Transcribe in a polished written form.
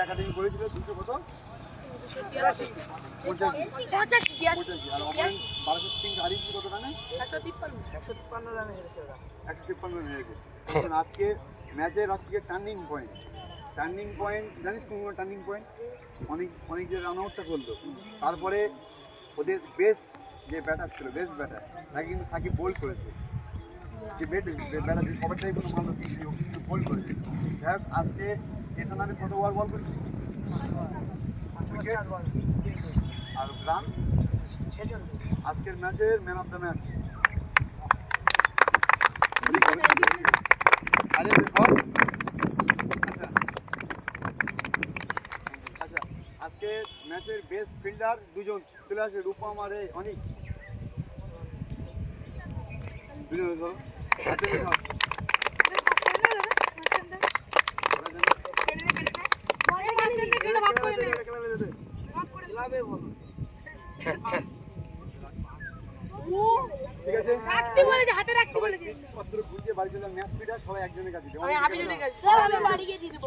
Academy করেছিল 200 কত 283 85 আর opponent 1203 হারিয়েছিল কত রানে 153 রানে হেরেছে ওরা 153 রানে হেরেছে। এখন আজকে ম্যাচের আজকে টার্নিং পয়েন্ট জানিস কোন টার্নিং পয়েন্ট? অনেক যে রান আউটটা করলো তারপরে ওদের বেস্ট যে ব্যাটার ছিল বেস্ট ব্যাটার তাকে কিন্তু সাকিব বোল্ড করেছে। যে ব্যাটার যে কভারটাই কোনো ভালো কিন্তু বোল্ড করেছে। যাই হোক আজকে এখানে কত ওভার বল করেছি আর রান আজকের ম্যাচের ম্যান অফ দ্য ম্যাচ আজকে ম্যাচের বেস্ট ফিল্ডার দুজন চলে আসে, রূপম আর অনিক দুজন ধরো ঠিক আছে রাখতে বলেছে হাতে রাখতে বলেছে পত্র ঘুরিয়ে বাড়ি চলে ম্যাচ ফিল্ডার সবাই একজনের কাছে আমি হাবিজুরের কাছে স্যার আমি বাড়ি গিয়ে দিয়ে দেব।